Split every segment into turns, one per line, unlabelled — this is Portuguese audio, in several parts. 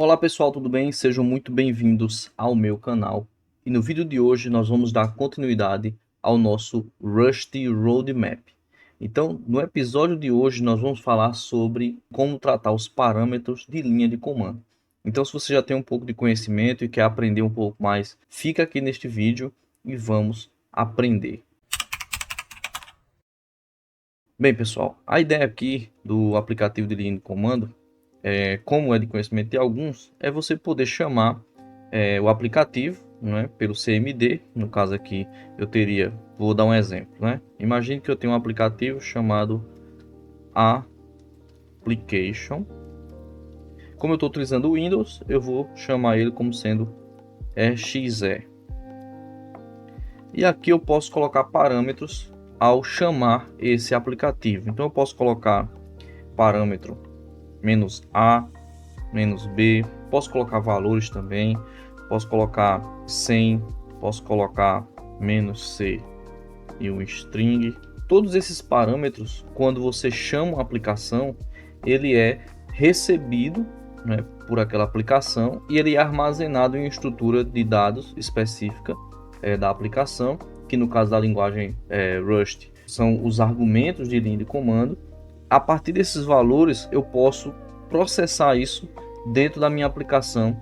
Olá pessoal, tudo bem? Sejam muito bem-vindos ao meu canal. E no vídeo de hoje nós vamos dar continuidade ao nosso Rust Roadmap. Então, no episódio de hoje nós vamos falar sobre como tratar os parâmetros de linha de comando. Então, se você já tem um pouco de conhecimento e quer aprender um pouco mais, fica aqui neste vídeo e vamos aprender. Bem pessoal, a ideia aqui do aplicativo de linha de comando, como é de conhecimento de alguns, é você poder chamar o aplicativo, né, pelo CMD. No caso aqui eu teria, vou dar um exemplo, né? Imagine que eu tenho um aplicativo chamado Application. Como eu estou utilizando o Windows, eu vou chamar ele como sendo exe. E aqui eu posso colocar parâmetros ao chamar esse aplicativo. Então eu posso colocar parâmetro "-a", "-b", posso colocar valores também, posso colocar 100, posso colocar "-c" e um string. Todos esses parâmetros, quando você chama uma aplicação, ele é recebido, né, por aquela aplicação e ele é armazenado em estrutura de dados específica da aplicação, que no caso da linguagem Rust são os argumentos de linha de comando. A partir desses valores eu posso processar isso dentro da minha aplicação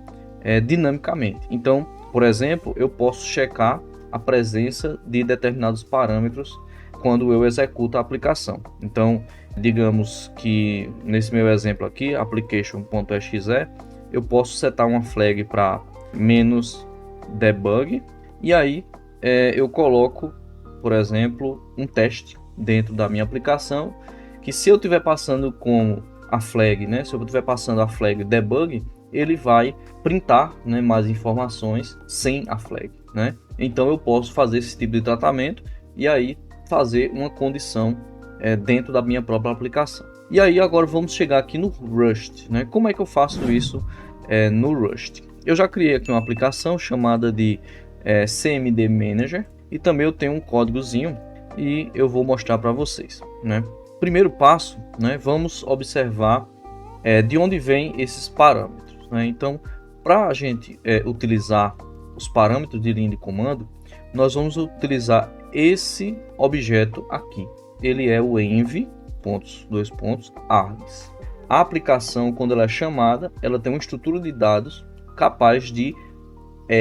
dinamicamente. Então, por exemplo, eu posso checar a presença de determinados parâmetros quando eu executo a aplicação. Então, digamos que nesse meu exemplo aqui, application.exe, eu posso setar uma flag para "-debug", e aí eu coloco, por exemplo, um teste dentro da minha aplicação, que se eu estiver passando com a flag, né, se eu estiver passando a flag debug, ele vai printar, né, mais informações sem a flag, né? Então eu posso fazer esse tipo de tratamento e aí fazer uma condição dentro da minha própria aplicação. E aí agora vamos chegar aqui no Rust, né? Como é que eu faço isso no Rust? Eu já criei aqui uma aplicação chamada de CMD Manager, e também eu tenho um códigozinho e eu vou mostrar para vocês, né? Primeiro passo, né, vamos observar de onde vêm esses parâmetros, né? Então, para a gente utilizar os parâmetros de linha de comando, nós vamos utilizar esse objeto aqui. Ele é o env, args. A aplicação, quando ela é chamada, ela tem uma estrutura de dados capaz de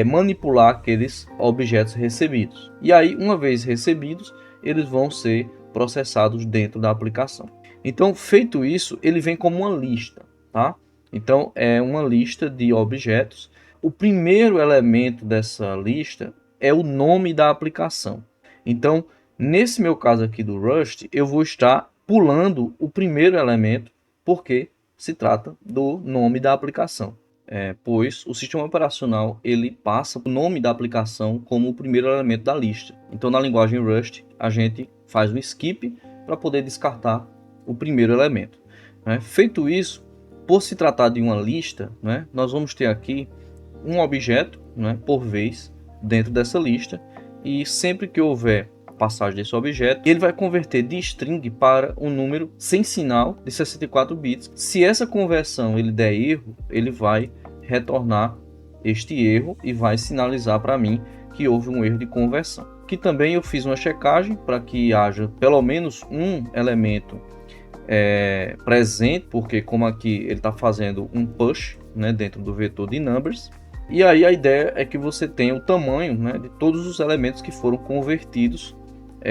manipular aqueles objetos recebidos. E aí, uma vez recebidos, eles vão ser processados dentro da aplicação. Então, feito isso, ele vem como uma lista, tá? Então, é uma lista de objetos. O primeiro elemento dessa lista é o nome da aplicação. Então, nesse meu caso aqui do Rust, eu vou estar pulando o primeiro elemento, porque se trata do nome da aplicação. Pois o sistema operacional ele passa o nome da aplicação como o primeiro elemento da lista. Então, na linguagem Rust, a gente faz um skip para poder descartar o primeiro elemento, né? Feito isso, por se tratar de uma lista, né, nós vamos ter aqui um objeto, né, por vez dentro dessa lista, e sempre que houver a passagem desse objeto, ele vai converter de string para um número sem sinal de 64 bits. Se essa conversão ele der erro, ele vai retornar este erro e vai sinalizar para mim que houve um erro de conversão. Que também eu fiz uma checagem para que haja pelo menos um elemento presente, porque como aqui ele está fazendo um push, né, dentro do vetor de numbers. E aí a ideia é que você tenha o tamanho, né, de todos os elementos que foram convertidos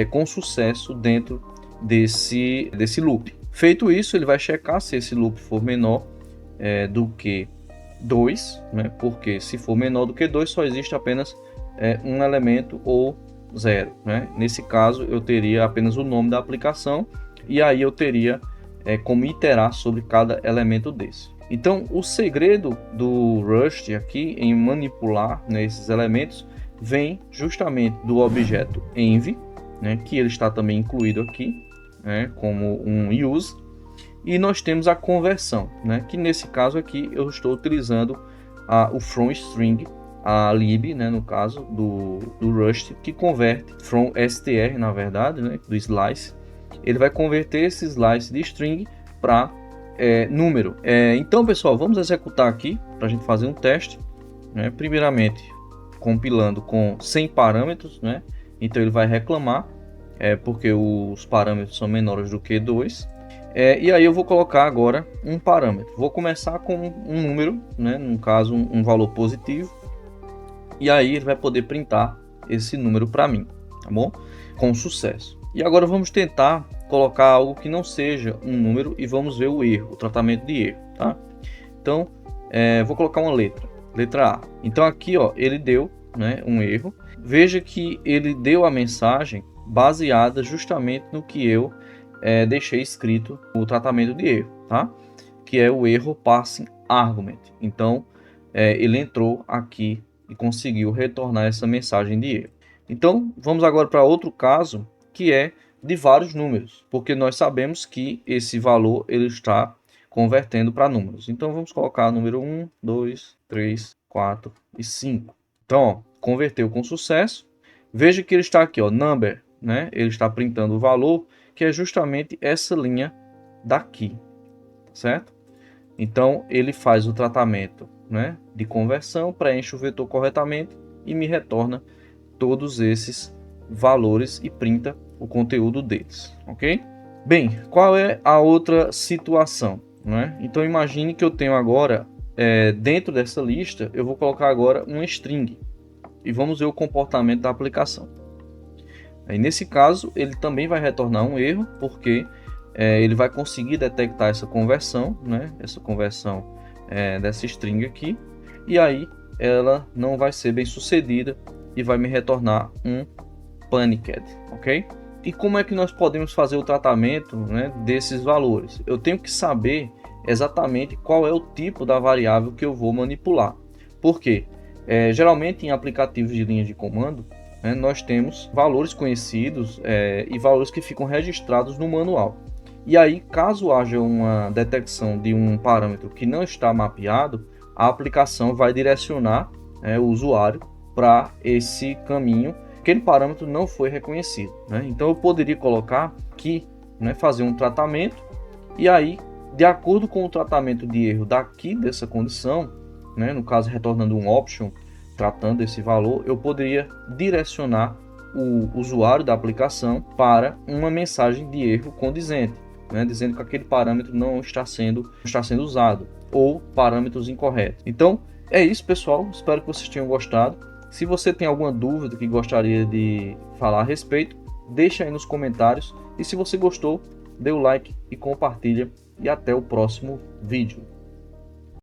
com sucesso dentro desse loop. Feito isso, ele vai checar se esse loop for menor do que 2, né, porque se for menor do que 2 só existe apenas um elemento ou 0, né? Nesse caso eu teria apenas o nome da aplicação e aí eu teria como iterar sobre cada elemento desse. Então o segredo do Rust aqui em manipular, né, esses elementos vem justamente do objeto env, né, que ele está também incluído aqui, né, como um use, e nós temos a conversão, né, que nesse caso aqui eu estou utilizando o from string, a lib, né, no caso do Rust, que converte from str, na verdade, né, do slice. Ele vai converter esse slice de string para número. Então, pessoal, vamos executar aqui para a gente fazer um teste, né? Primeiramente, compilando com 100 parâmetros, né? Então ele vai reclamar, porque os parâmetros são menores do que 2. E aí eu vou colocar agora um parâmetro. Vou começar com um número, né? No caso um valor positivo. E aí ele vai poder printar esse número para mim, tá bom? Com sucesso. E agora vamos tentar colocar algo que não seja um número e vamos ver o erro, o tratamento de erro, tá? Então, vou colocar uma letra A. Então aqui, ó, ele deu, né, um erro. Veja que ele deu a mensagem baseada justamente no que eu deixei escrito o tratamento de erro, tá? Que é o erro passing argument. Então, ele entrou aqui e conseguiu retornar essa mensagem de erro. Então, vamos agora para outro caso, que é de vários números, porque nós sabemos que esse valor ele está convertendo para números. Então, vamos colocar número 1, 2, 3, 4 e 5. Então, ó, converteu com sucesso. Veja que ele está aqui, ó, number, né? Ele está printando o valor, que é justamente essa linha daqui, certo? Então, ele faz o tratamento, né, de conversão, preenche o vetor corretamente e me retorna todos esses valores e printa o conteúdo deles, ok? Bem, qual é a outra situação, né? Então, imagine que eu tenho agora, dentro dessa lista, eu vou colocar agora uma string e vamos ver o comportamento da aplicação. Aí, nesse caso, ele também vai retornar um erro, porque ele vai conseguir detectar essa conversão, né? Essa conversão dessa string aqui, e aí ela não vai ser bem sucedida e vai me retornar um panicked, ok? E como é que nós podemos fazer o tratamento, né, desses valores? Eu tenho que saber exatamente qual é o tipo da variável que eu vou manipular. Por quê? Geralmente em aplicativos de linha de comando, né, nós temos valores conhecidos e valores que ficam registrados no manual. E aí, caso haja uma detecção de um parâmetro que não está mapeado, a aplicação vai direcionar o usuário para esse caminho. Aquele parâmetro não foi reconhecido, né? Então eu poderia colocar aqui, né, fazer um tratamento, e aí, de acordo com o tratamento de erro daqui dessa condição, né, no caso retornando um option, tratando esse valor, eu poderia direcionar o usuário da aplicação para uma mensagem de erro condizente, né, dizendo que aquele parâmetro não está sendo usado, ou parâmetros incorretos. Então é isso, pessoal, espero que vocês tenham gostado. Se você tem alguma dúvida que gostaria de falar a respeito, deixa aí nos comentários, e se você gostou, dê o like e compartilha, e até o próximo vídeo.